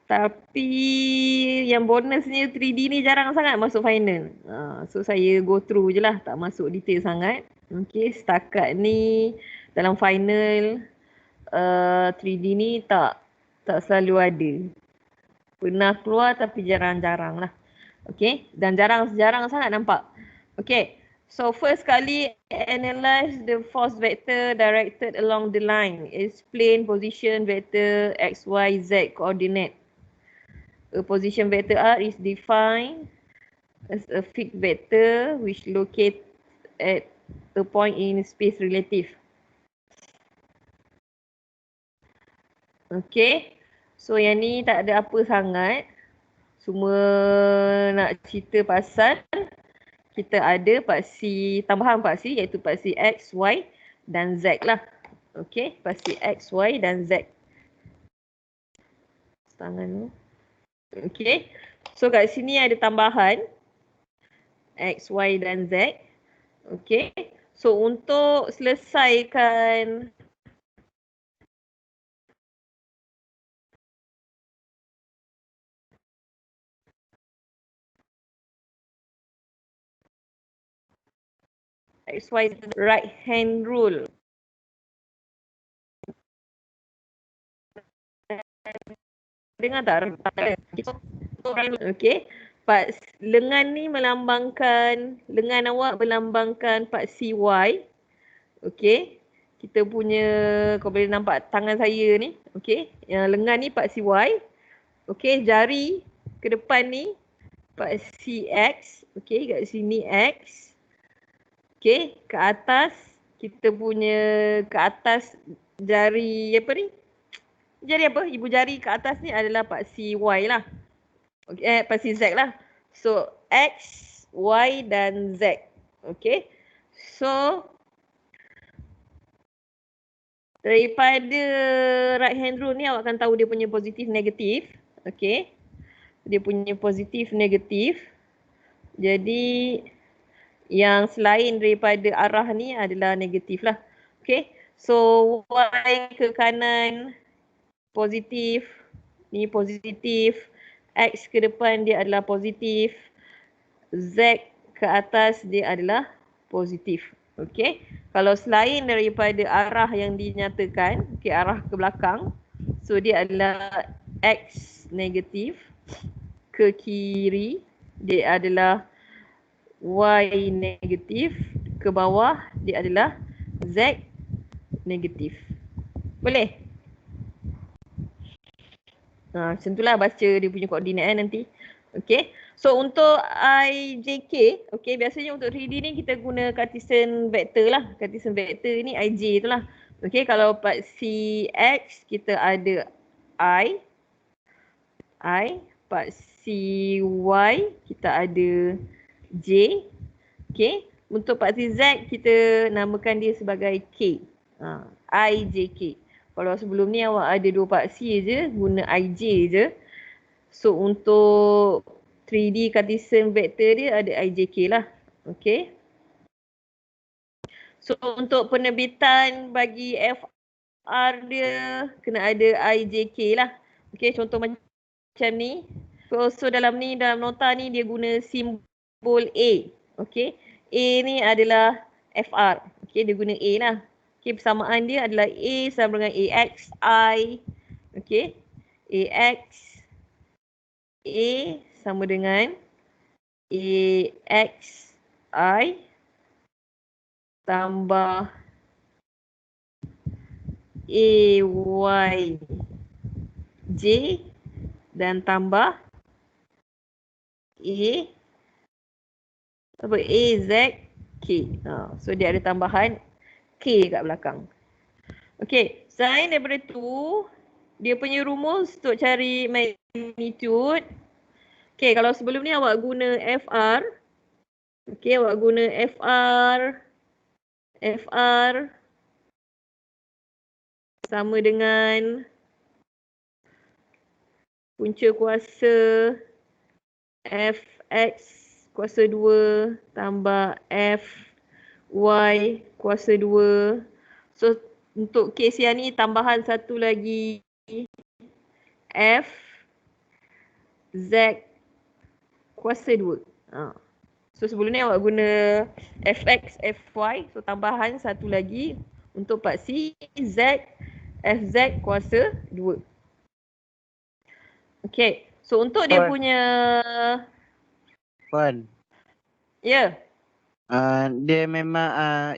Tapi yang bonusnya 3D ni jarang sangat masuk final. So saya go through je lah, tak masuk detail sangat. Okay, setakat ni dalam final 3D ni tak selalu ada. Pernah keluar tapi jarang-jarang lah. Okay, dan jarang sangat nampak. Okay, so first kali analyze the force vector directed along the line. Explain position vector x, y, z coordinate. A position vector R is defined as a fixed vector which locates at a point in space relative. Okay, so yang ni tak ada apa sangat. Semua nak cerita pasal kita ada paksi, tambahan paksi iaitu paksi X, Y dan Z lah. Okay, paksi X, Y dan Z. Tangan tu. Okay, so kat sini ada tambahan X, Y dan Z. Okay, so untuk selesaikan X, Y right hand rule. Dengar tak? Okay, part lengan ni melambangkan, lengan awak melambangkan paksi Y. Okay, kita punya, kau boleh nampak tangan saya ni. Okay, yang lengan ni paksi Y. Okay, jari ke depan ni paksi X. Okay, kat sini X. Okay, ke atas kita punya, ke atas jari apa ni? Jari apa? Ibu jari ke atas ni adalah paksi Y lah. Okay, paksi Z lah. So, X, Y dan Z. Okay. So, daripada right hand rule ni awak akan tahu dia punya positif negatif. Okay. Dia punya positif negatif. Jadi, yang selain daripada arah ni adalah negatif lah. Okay. So, Y ke kanan positif. Ni positif. X ke depan dia adalah positif. Z ke atas dia adalah positif. Okey. Kalau selain daripada arah yang dinyatakan, okey, arah ke belakang, so dia adalah X negatif. Ke kiri dia adalah Y negatif. Ke bawah dia adalah Z negatif. Boleh? Macam itulah baca dia punya koordinat nanti. Okay. So untuk IJK, okay, biasanya untuk 3D ni kita guna Cartesian vector lah. Cartesian vector ni IJ tu lah. Okay, kalau paksi X kita ada I. Paksi Y kita ada J. Okay. Untuk paksi Z kita namakan dia sebagai K. IJK. Kalau sebelum ni awak ada dua paksi je, guna IJ je. So untuk 3D Cartesian vector dia ada IJK lah. Okay. So untuk penerbitan bagi FR dia kena ada IJK lah. Okay, contoh macam ni. So dalam ni, dalam nota ni dia guna simbol A. Okay. A ni adalah FR. Okay, dia guna A lah. Okay, persamaan dia adalah A sama dengan AX, I. Okay. AX, A sama dengan AX, I tambah AY, J dan tambah AZ, K. So dia ada tambahan K kat belakang. Okay, selain daripada tu, dia punya rumus untuk cari magnitude. Okay, kalau sebelum ni awak guna FR. Okay, awak guna FR sama dengan punca kuasa Fx kuasa 2 tambah Fy kuasa 2. So, untuk kes yang ni tambahan satu lagi F Z kuasa 2. So sebelum ni awak guna Fx, Fy. So tambahan satu lagi untuk part C, Z, Fz kuasa 2. Okay. So untuk dia punya... Puan. Ya. Dia memang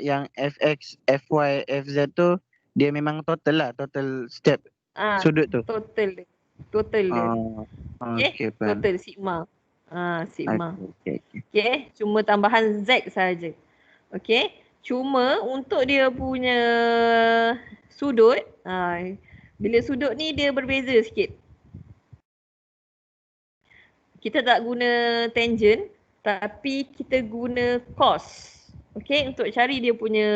yang Fx, Fy, Fz tu dia memang total lah, total step sudut tu. Total dia. Okay. Okay, Puan. Total sigma. Sigma. Okay. Okay. Cuma tambahan Z saja. Okay. Cuma untuk dia punya sudut, bila sudut ni dia berbeza sikit. Kita tak guna tangent, tapi kita guna cos. Okay, untuk cari dia punya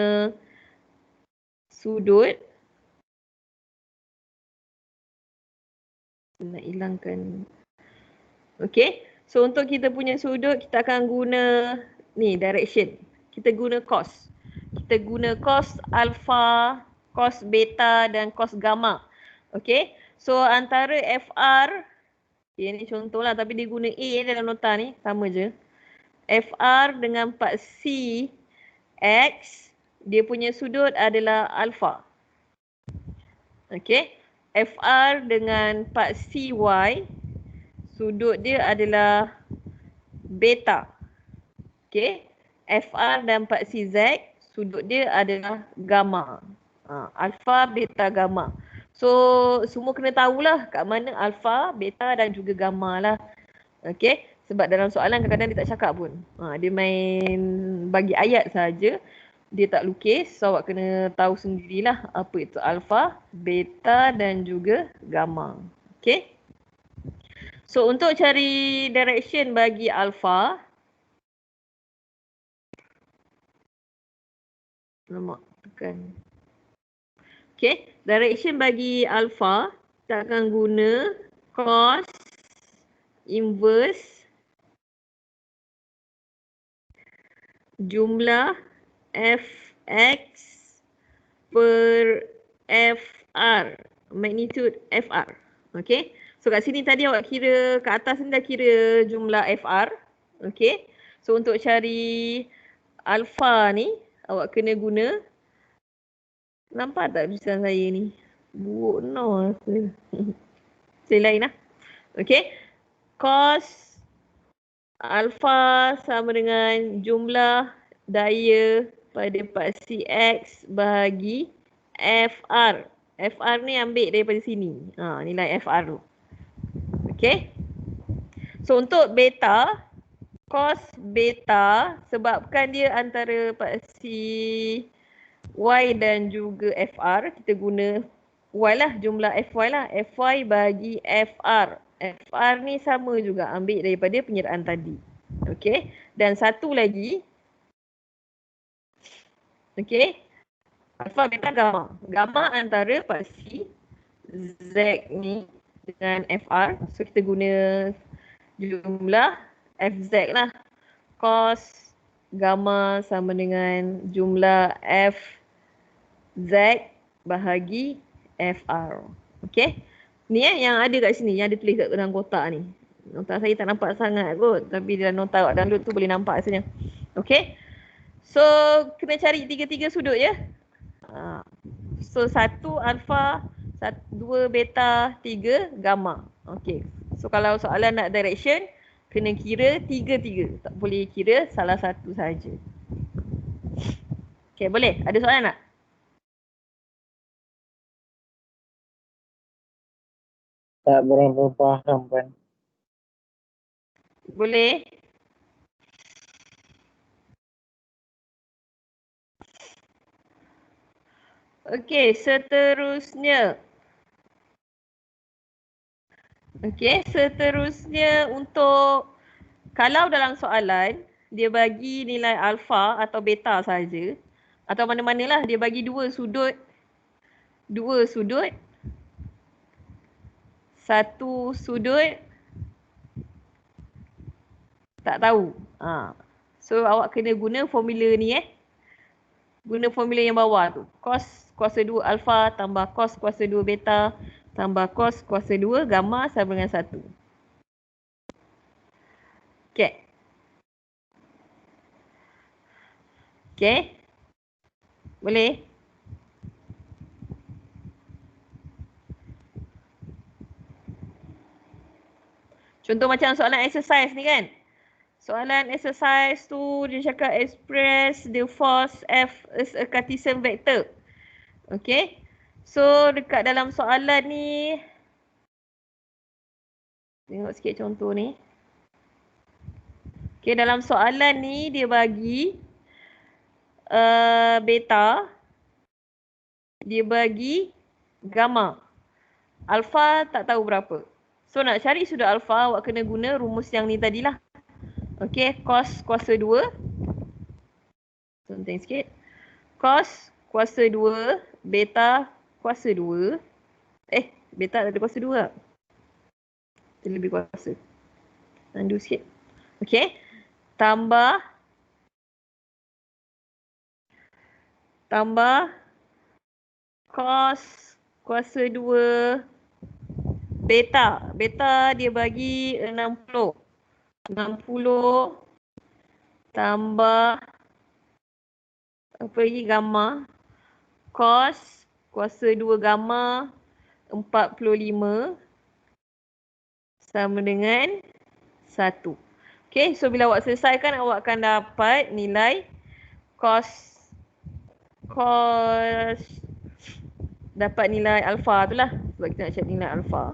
sudut. Nak hilangkan. Okay, so untuk kita punya sudut, kita akan guna ni, direction. Kita guna cos. Kita guna cos alpha, cos beta dan cos gamma. Okay, so antara FR, ni contoh lah, tapi dia guna A dalam nota ni, sama je. FR dengan part C X, dia punya sudut adalah alpha. Okay. FR dengan part CY, sudut dia adalah beta. Okay. FR dan part CZ, sudut dia adalah gamma. Alpha, beta, gamma. So, semua kena tahulah kat mana alpha, beta dan juga gamma lah. Okay. Sebab dalam soalan kadang-kadang dia tak cakap pun. Dia main bagi ayat saja. Dia tak lukis. So awak kena tahu sendirilah apa itu alpha, beta dan juga gamma. Okay. So untuk cari direction bagi alpha. Lama tekan. Okay. Direction bagi alpha. Kita akan guna cos inverse jumlah Fx per Fr, magnitude Fr. Okay. So kat sini tadi awak kira, kat atas ni dah kira jumlah Fr. Okay. So untuk cari alpha ni, awak kena guna, nampak tak tulisan saya ni? Buruk no. Saya lain lah. Okay. Cos alpha sama dengan jumlah daya pada part CX bahagi FR. FR ni ambil daripada sini. Nilai FR tu. Okay. So untuk beta, cos beta, sebabkan dia antara part C Y dan juga FR, kita guna Y lah, jumlah FY lah. FY bagi FR. FR ni sama juga, ambil daripada penyeraan tadi. Okay. Dan satu lagi. Okay. Alpha, beta, gamma. Gamma antara part C, Z ni dengan FR. So kita guna jumlah FZ lah. Cos gamma sama dengan jumlah FZ bahagi FR. Okay. Ni yang ada kat sini, yang ada tulis kat dalam kotak ni. Nota saya tak nampak sangat kot, tapi dalam nota awak download tu boleh nampak rasanya. Okay. So, kena cari tiga-tiga sudut ya. So, 1 alpha, 2 beta, 3 gamma. Okay. So, kalau soalan nak direction, kena kira tiga-tiga. Tak boleh kira salah satu saja. Okay, boleh? Ada soalan tak? Tak berapa faham, Puan. Boleh? Okey, seterusnya. Okey, seterusnya untuk kalau dalam soalan dia bagi nilai alpha atau beta saja atau mana-manalah dia bagi dua sudut, satu sudut tak tahu. So awak kena guna formula ni Guna formula yang bawah tu. Cos kuasa 2 alpha tambah cos kuasa 2 beta tambah cos kuasa 2 gamma sama dengan 1. Okey. Boleh? Contoh macam soalan exercise ni kan. Soalan exercise tu dia cakap express the force F as a Cartesian vector. Okay. So dekat dalam soalan ni, tengok sikit contoh ni. Okay, dalam soalan ni dia bagi beta, dia bagi gamma. Alpha tak tahu berapa. So nak cari sudut alpha, awak kena guna rumus yang ni tadilah. Okay, cos kuasa 2. Sonting sikit. Cos kuasa 2, beta kuasa 2. Beta ada kuasa 2 tak? Dia lebih kuasa. Tandu sikit. Okay. Tambah cos kuasa 2 beta. Beta dia bagi 60. 60 tambah apa lagi, gamma. Cos kuasa 2 gamma 45 sama dengan 1. Okay, so bila awak selesaikan, awak akan dapat nilai cos dapat nilai alpha tu lah. Sebab kita nak cari nilai alpha.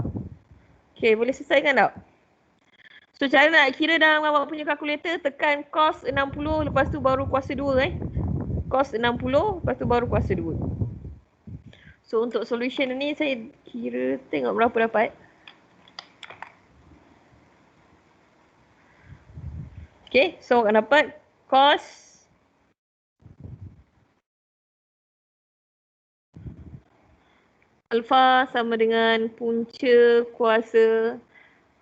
Okay, boleh selesaikan tak? So cara nak kira dalam awak punya kalkulator, tekan cos 60 lepas tu baru kuasa 2 Cos 60 lepas tu baru kuasa 2. So untuk solution ni saya kira tengok berapa dapat. Okay, so akan dapat cos alpha sama dengan punca kuasa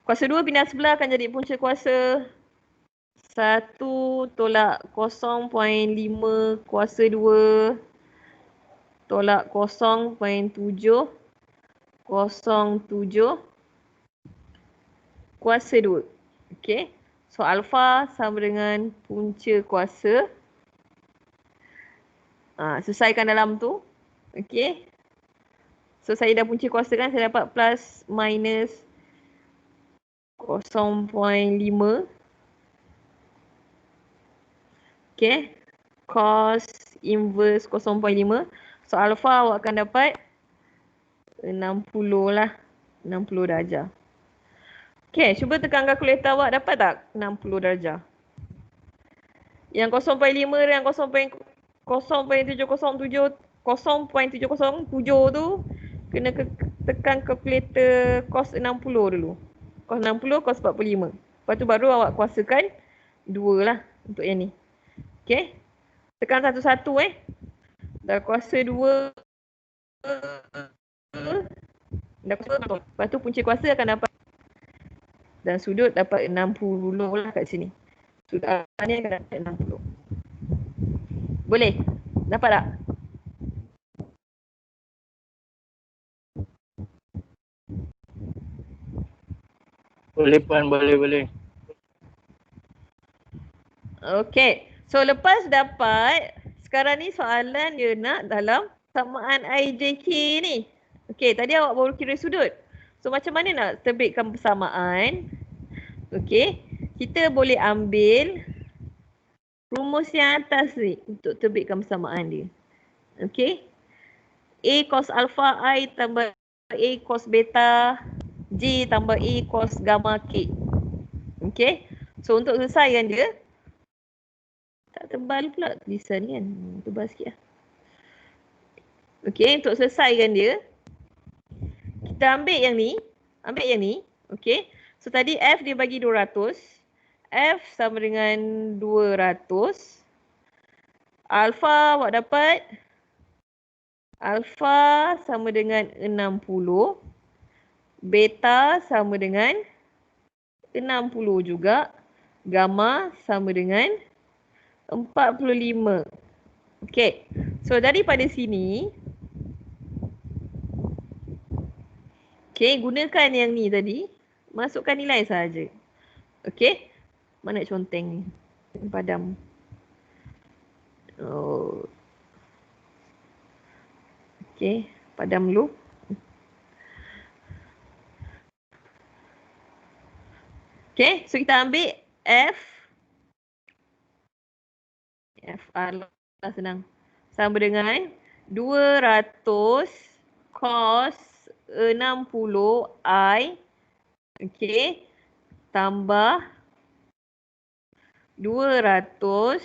2 pindah sebelah akan jadi punca kuasa 1 tolak 0.5 kuasa 2 tolak 0.7 kuasa 2. Okay. So alpha sama dengan punca kuasa. Selesaikan dalam tu. Okay. So saya dah punca kuasa kan, saya dapat plus minus 0.5. Okay. Cos inverse 0.5. So alpha awak akan dapat 60 lah. 60 darjah. Okay, cuba tekan kalkulator awak, dapat tak 60 darjah? Yang 0.5 dan 0.707 tu kena tekan kalkulator cos 60 dulu. Cos 60, cos 45. Lepas tu baru awak kuasakan 2 lah untuk yang ni. Okay. Tekan satu-satu Dah kuasa 2. Dah kuasa 2. Lepas tu punca kuasa akan dapat. Dan sudut dapat 60 lah kat sini. Sudut ni akan dapat 60. Boleh? Dapat tak? Boleh Puan, boleh. Okay. So lepas dapat, sekarang ni soalan dia nak dalam samaan IJK ni. Okay, tadi awak baru kira sudut. So macam mana nak terbitkan persamaan? Okay, kita boleh ambil rumus yang atas ni untuk terbitkan persamaan dia. Okay, A cos alpha I tambah A cos beta J tambah A cos gamma K. Okay, so untuk selesaikan dia, tak tebal pula tulisan ni kan, tebal sikit lah. Okay, untuk selesaikan dia, kita ambil yang ni. Okay, so tadi F dia bagi 200. F sama dengan 200. Alpha awak dapat. Alpha sama dengan 60. Beta sama dengan 60 juga. Gamma sama dengan 45. Okay, so daripada sini, okay, gunakan yang ni tadi. Masukkan nilai saja. Okay. Mana conteng ni? Padam. Oh. Okey, padam dulu. Okey, so kita ambil F. FR lah senang. Sama dengan 200 cos 60 I. Okey. Tambah 200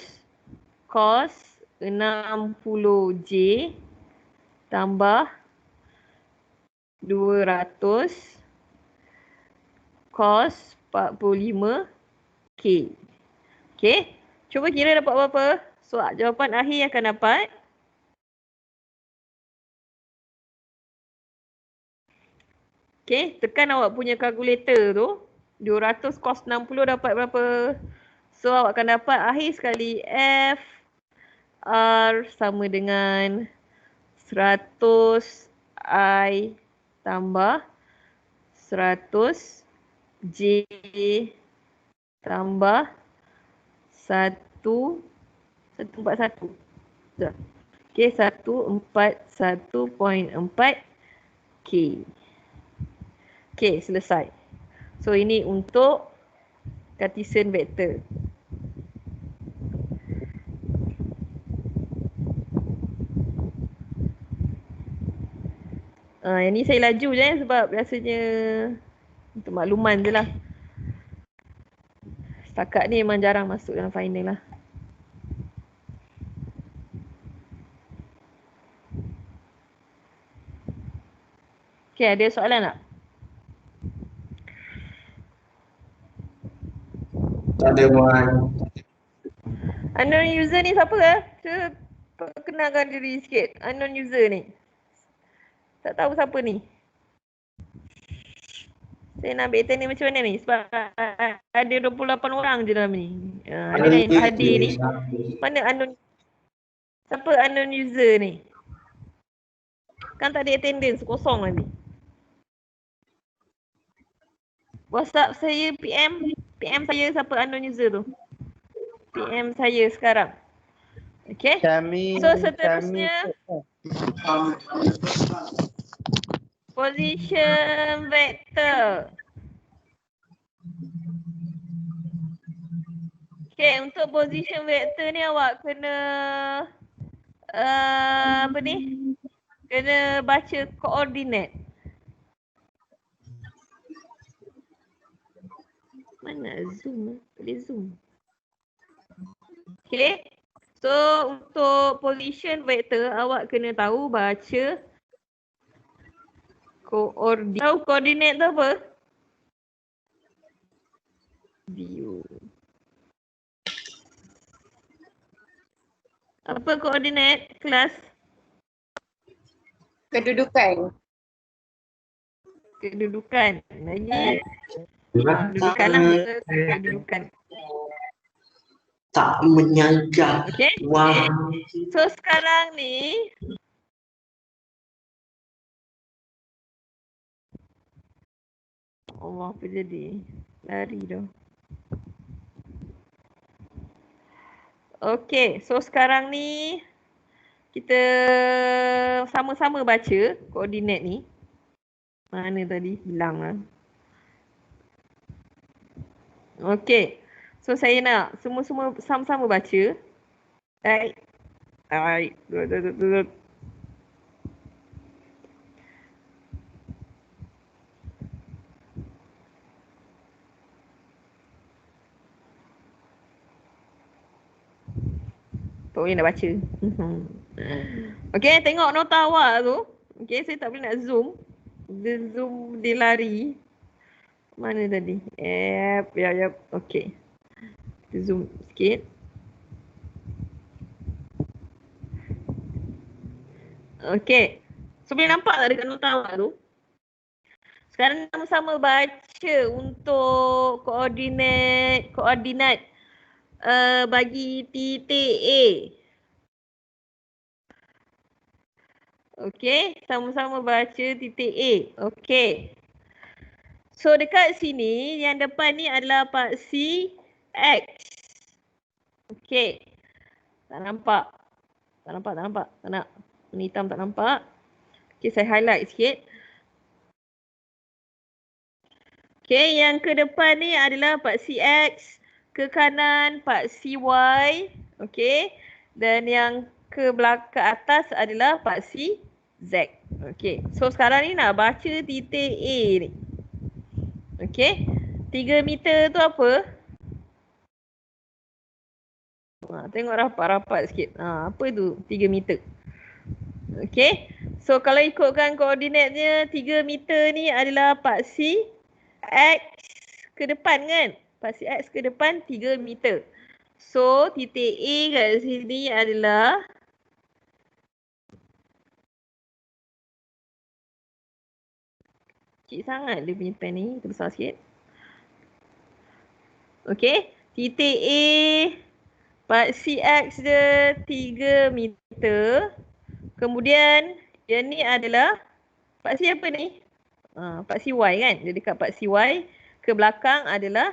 cos 60 J. Tambah 200 cos 45 K. Okey. Cuba kira dapat berapa? So, jawapan akhir akan dapat okey, tekan awak punya kalkulator tu. 200 cos 60 dapat berapa? So, awak akan dapat akhir sekali F R sama dengan 100 I tambah 100 J tambah 141. Okey, 141.4 K. Okey, selesai. So, ini untuk Cartesian vector. Yang ni saya laju je sebab biasanya untuk makluman je lah. Setakat ni memang jarang masuk dalam final lah. Okay, ada soalan tak? Tak ada, Wan. Unknown user ni siapa lah? Cuba perkenalkan diri sikit. Unknown user ni. Tak tahu siapa ni. Saya nak ambil attendance macam mana ni? Sebab ada 28 orang je dalam ni. Ada yang hadir ni. Mana unknown? Siapa unknown user ni? Kan tak ada attendance, kosong nanti. WhatsApp saya PM saya siapa unknown user tu. PM saya sekarang. Okay. So seterusnya position vector. Okay, untuk position vector ni awak kena apa ni? Kena baca koordinat. Mana zoom? Boleh zoom. Okay. So untuk position vector awak kena tahu baca koordinat. Tahu koordinat tu apa? View. Apa koordinat kelas? Kedudukan. Kedudukan. Lagi. Kedudukan lah. Kedudukan. Tak menyangka. Okay. Wah. So sekarang ni Allah, apa jadi? Lari dah. Okay, so sekarang ni kita sama-sama baca koordinat ni. Mana tadi? Hilang lah. Okay, so saya nak semua-semua sama-sama baca. Right. Alright. Good. Tak boleh nak baca. Okay, tengok nota awak tu. Okay, saya tak boleh nak zoom. Dia lari. Mana tadi? Yep. Okay. Kita zoom sikit. Okay. So, boleh nampak tak dekat nota awak tu? Sekarang sama-sama baca untuk koordinat bagi titik A. Okey, sama-sama baca titik A. Okey. So dekat sini yang depan ni adalah paksi X. Okey. Tak nampak. Tak nampak, tak nampak. Tak nak. Warna hitam tak nampak. Okay, saya highlight sikit. Okay, yang ke depan ni adalah paksi X. Ke kanan paksi Y. Okay. Dan yang ke atas adalah paksi Z. Okay. So sekarang ni nak baca titik A ni. Okay. 3 meter tu apa? Tengok rapat-rapat sikit. Apa tu 3 meter? Okay. So kalau ikutkan koordinatnya 3 meter ni adalah paksi X ke depan kan? Paksi X ke depan 3 meter. So titik A kat sini adalah kecil sangat dia punya pen ni. Kita besar sikit. Okay. Titik A paksi X dia 3 meter. Kemudian yang ni adalah paksi apa ni? Paksi Y kan? Dia dekat paksi Y. Ke belakang adalah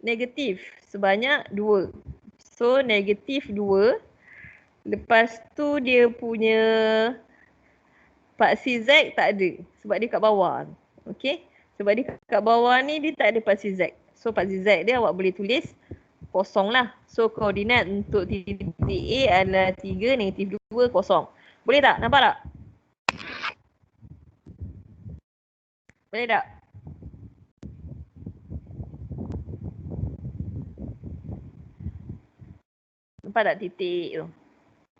negatif sebanyak 2. So negatif 2. Lepas tu dia punya paksi Z tak ada. Sebab dia kat bawah. Okay. Sebab dia kat bawah ni dia tak ada paksi Z. So paksi Z dia awak boleh tulis kosong lah. So koordinat untuk titik A adalah 3, negatif 2, kosong. Boleh tak? Nampak tak? Boleh tak? Nampak tak titik tu?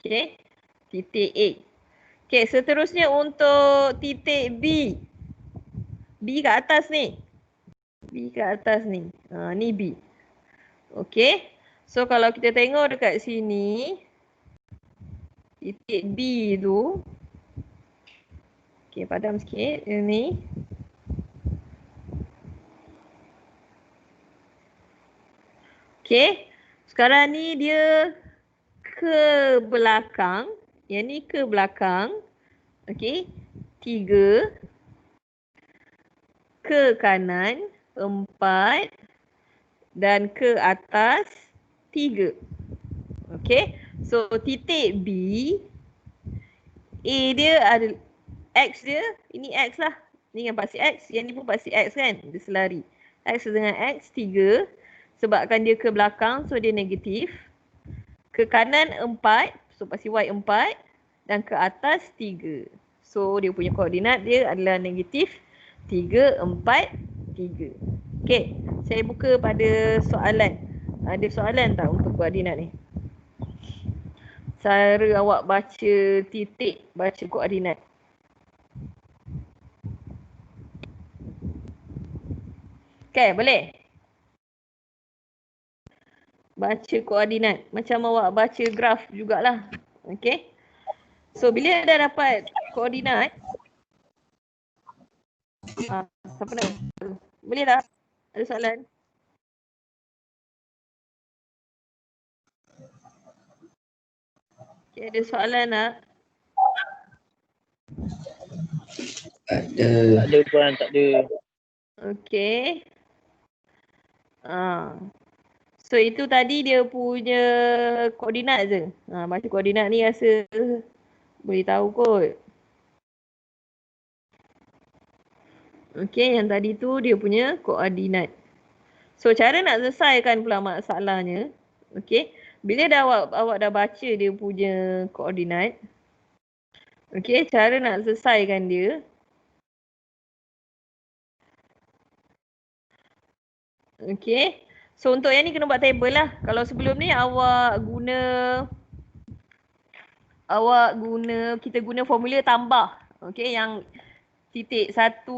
Okay. Titik A. Okay, seterusnya untuk titik B. B kat atas ni. B kat atas ni. Ni B. Okay. So kalau kita tengok dekat sini. Titik B tu. Okay, padam sikit. Ni. Okay. Sekarang ni dia ke belakang. Yang ni ke belakang. Okay. 3. Ke kanan. 4. Dan ke atas 3. Okay. So titik B. A dia ada X dia. Ini X lah. Ni yang paksi X. Yang ni pun paksi X kan. Dia selari. X dengan X 3. Sebabkan dia ke belakang. So dia negatif. Ke kanan 4. So paksi Y 4. Dan ke atas 3. So dia punya koordinat dia adalah negatif 3, 4, 3. Okay. Saya buka pada soalan. Ada soalan tak untuk koordinat ni? Cara awak baca titik, baca koordinat. Okay, boleh? Baca koordinat. Macam awak baca graf jugalah. Okay. So, bila dah dapat koordinat. Siapa nak? Boleh tak? Ada soalan? Okay, ada soalan tak? Tak ada. Tak ada puan, tak ada. Okay. So itu tadi dia punya koordinat je. Baca koordinat ni rasa boleh tahu kot. Okay, yang tadi tu dia punya koordinat. So cara nak selesaikan pula masalahnya. Okay. Bila dah awak dah baca dia punya koordinat. Okay, cara nak selesaikan dia. Okay. So untuk yang ni kena buat table lah. Kalau sebelum ni kita guna formula tambah. Okay, yang titik 1,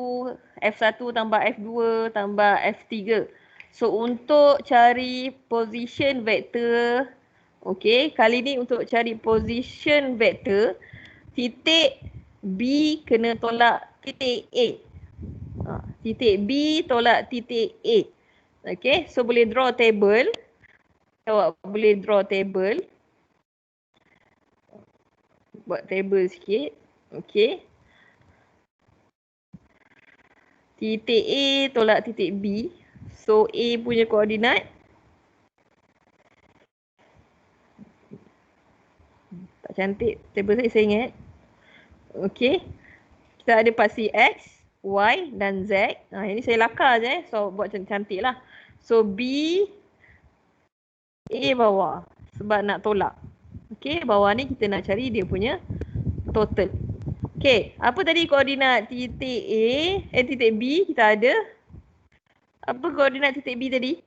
F1 tambah F2 tambah F3. So untuk cari position vector. Okay, kali ni untuk cari position vector. Titik B kena tolak titik A. Titik B tolak titik A. Okay, so boleh draw table. Awak boleh draw table. Buat table sikit. Okay. Titik A tolak titik B. So A punya koordinat. Tak cantik table saya ingat. Okey. Kita ada pasti X, Y dan Z. Ini saya lakar je so buat cantik lah. So B, A bawah sebab nak tolak. Okey, bawah ni kita nak cari dia punya total. Okey, apa tadi koordinat titik A, titik B kita ada? Apa koordinat titik B tadi?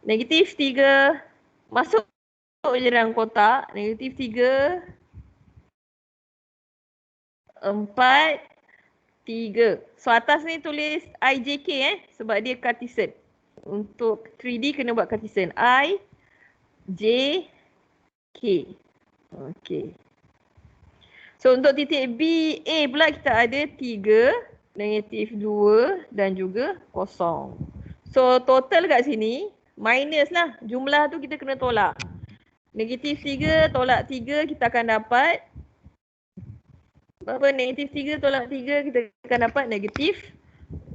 Negatif 3. Masuk je dalam kotak. Negatif 3. 4, 3. So atas ni tulis IJK sebab dia Cartesian. Untuk 3D kena buat Cartesian. I, J, K. Okey. So untuk titik B, A pula kita ada 3, negatif 2 dan juga kosong. So total kat sini minus lah. Jumlah tu kita kena tolak. Negatif 3 tolak 3 kita akan dapat berapa? Negatif 3 tolak 3 kita akan dapat negatif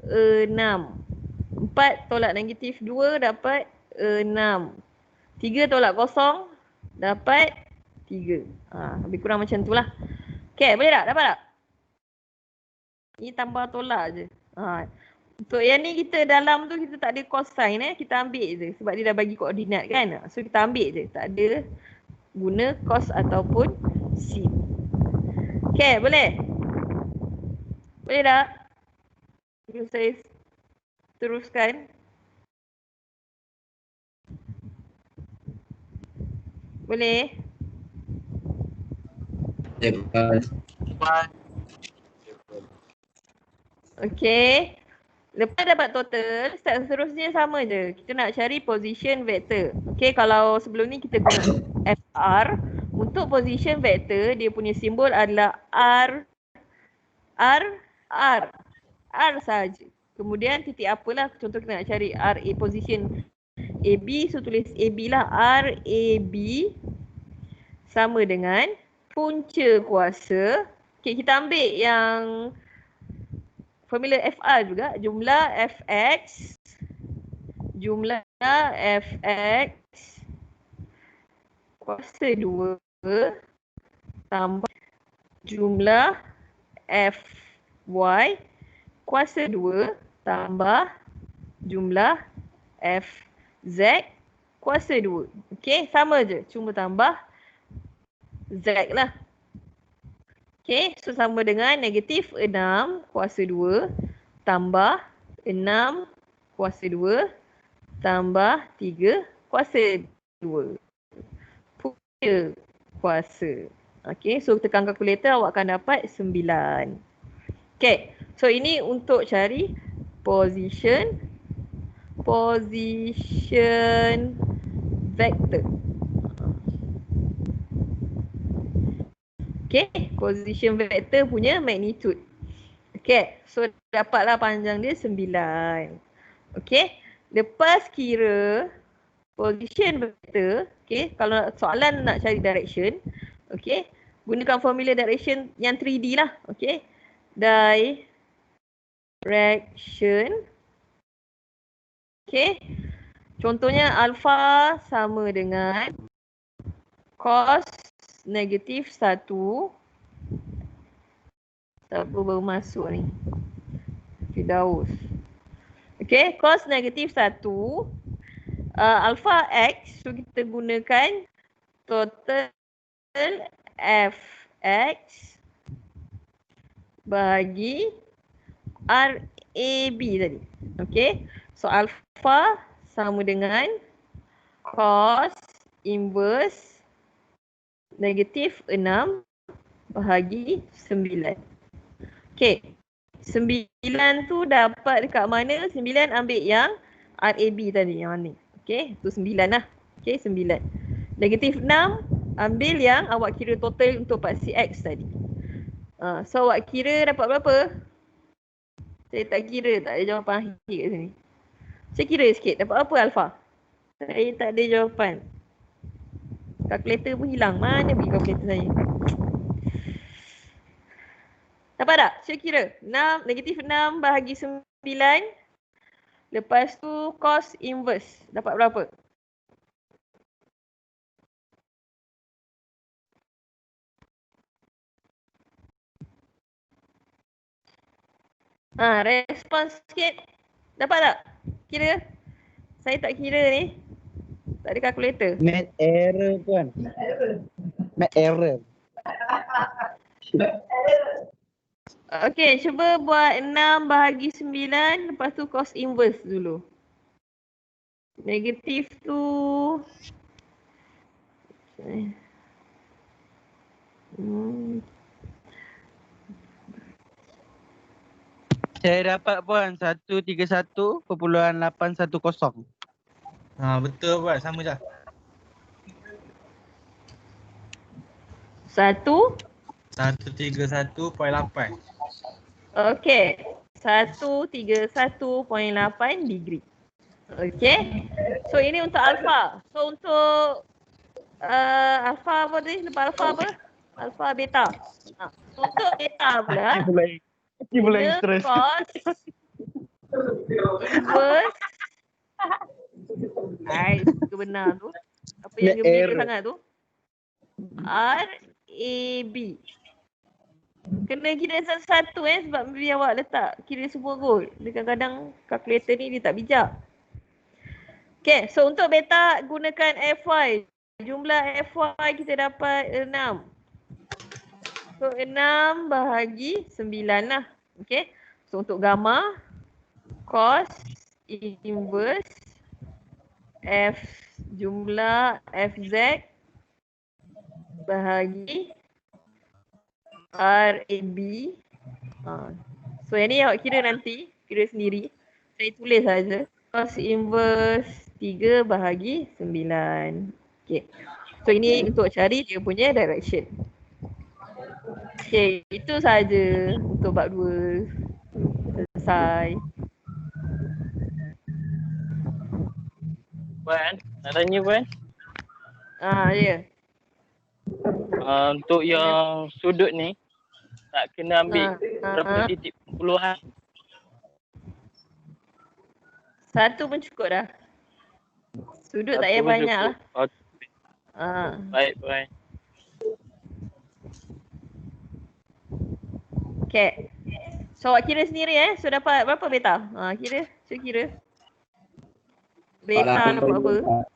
6. 4 tolak negatif 2 dapat 6. 3 tolak kosong dapat 3. Lebih kurang macam tu lah. Okay, boleh tak? Dapat tak? Ni tambah tolak je. Untuk yang ni kita dalam tu kita tak ada cosine kita ambil je sebab dia dah bagi koordinat kan. So kita ambil je, tak ada guna cos ataupun sin. Okay, boleh? Boleh tak? Jom saya teruskan. Boleh? Okay. Lepas dapat total, step seterusnya sama je. Kita nak cari position vector. Okay, kalau sebelum ni kita guna FR. Untuk position vector, dia punya simbol adalah R sahaja. Kemudian titik apalah, contoh kita nak cari RA position AB, so tulis AB lah. RAB sama dengan punca kuasa. Okay, kita ambil yang formula FR juga, jumlah Fx kuasa 2 tambah jumlah Fy kuasa 2 tambah jumlah Fz kuasa 2. Okey, sama je, cuma tambah Z lah. Okay, so sama dengan negatif 6 kuasa 2 tambah 6 kuasa 2 tambah 3 kuasa 2. Punca kuasa. Okay, so tekan kalkulator awak akan dapat 9. Okay, so ini untuk cari position vector. Okay, position vector punya magnitude. Okay, so dapatlah panjang dia 9. Okay, lepas kira position vector, okay, kalau soalan nak cari direction, okay, gunakan formula direction yang 3D lah, okay. Direction, okay, contohnya alpha sama dengan cos negatif 1. Siapa baru masuk ni? Firdaus. Okay, cos negatif 1 alpha x, so kita gunakan total fx bahagi RAB tadi. Okay, so alpha sama dengan cos inverse negatif 6 bahagi 9. Okay, 9 tu dapat dekat mana? 9 ambil yang RAB tadi, yang mana? Okay, tu 9 lah. Okay, 9. Negatif 6 ambil yang awak kira total untuk paksi X tadi. So awak kira dapat berapa? Saya tak kira, tak ada jawapan akhir kat sini. Saya kira sikit, dapat apa alpha? Saya tak ada jawapan. Kalkulator pun hilang. Mana pergi kalkulator saya? Dapat tak? Saya kira. 6, negatif 6 bahagi 9. Lepas tu cos inverse. Dapat berapa? Respons sikit. Dapat tak? Kira. Saya tak kira ni. Tak ada kalkulator. Net error tuan. Net error. Okay, cuba buat 6 bahagi 9. Lepas tu cos inverse dulu. Negatif tu. Okay. Saya dapat puan 131.810. Betul puan, sama je. 131.8. Okay. 131.8 degree. Okay. So ini untuk alpha. So untuk alpha apa tadi? Lepas alpha apa? Alpha beta. So untuk beta pula. Mulai stres. Cos inverse. Benar tu. Apa yang gembira sangat tu? RAB. Kena kira satu-satu sebab biar awak letak kira semua kot. Kadang-kadang kalkulator ni dia tak bijak. Okay, so untuk beta gunakan FY. Jumlah FY kita dapat 6. So 6 bahagi 9 lah. Okay. So untuk gamma, cos inverse F jumlah FZ bahagi RAB. So yang ni awak kira nanti, kira sendiri. Saya tulis saja. Cos inverse 3 bahagi 9. Okay. So ini untuk cari dia punya direction. Okay, itu saja untuk bab 2. Selesai. Puan, nak tanya puan. Ya. Untuk yang sudut ni, tak kena ambil berapa titik puluhan? 1 pun cukup dah. Sudut tak payah banyak lah. Baik puan. Okay. So awak kira sendiri So dapat berapa beta? Kira. Cuba kira. Beta dapat apa?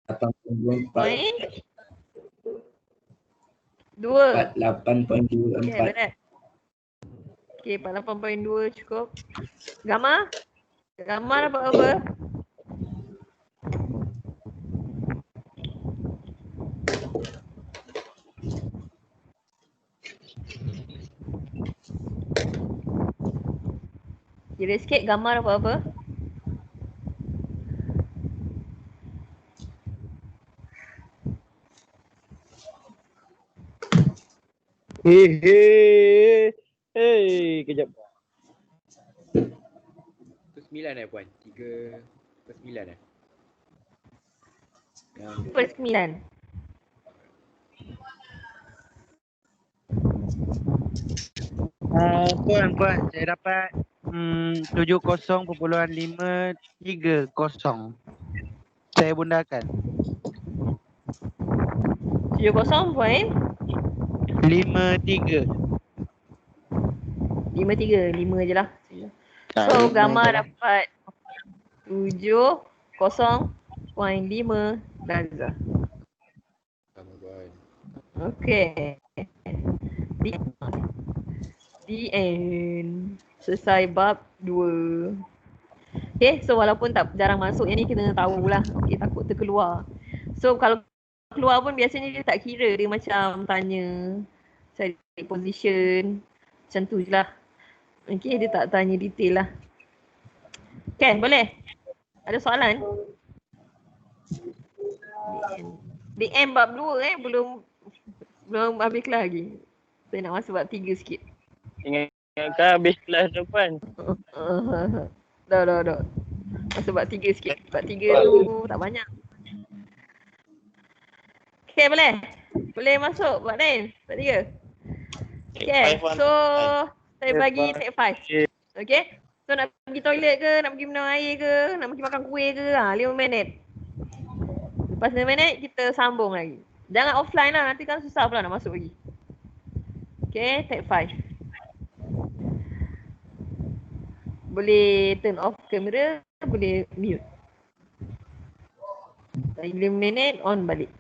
8.24. 2. 48.24. Okay, benar. Okay, 48.2 cukup. Gamma? Gamma dapat apa? Kira sikit gamma dapat apa? Kejap. 9 puan? 3/9 9. Puan, saya dapat 70.530. Saya bundakan 70.53. 5 je lah. So gamma dapat 70.5 darjah. sama puan. Okay. The end. Selesai bab 2. Okay, so walaupun tak jarang masuk, yang ni kita tahulah. Okay, takut terkeluar. So kalau keluar pun biasanya dia tak kira. Dia macam tanya cari position. Macam tu je lah. Okay, dia tak tanya detail lah. Okay, boleh? Ada soalan? The end bab 2 belum habis kelas lagi. Saya nak masuk bab 3 sikit. Ingatkan habis kelas depan. Dah. Masuk bab 3 sikit. Bab 3 tu tak banyak. Okay, boleh? Boleh masuk bab lain? Bab 3? Okay, so saya bagi take 5. Okay? So nak pergi toilet ke, nak pergi minum air ke, nak pergi makan kuih ke, 5 minit. Lepas 5 minit, kita sambung lagi. Jangan offline lah, nanti kan susah pula nak masuk lagi. Okay, take 5. Boleh turn off kamera, boleh mute. Lagi 5 minit, on balik.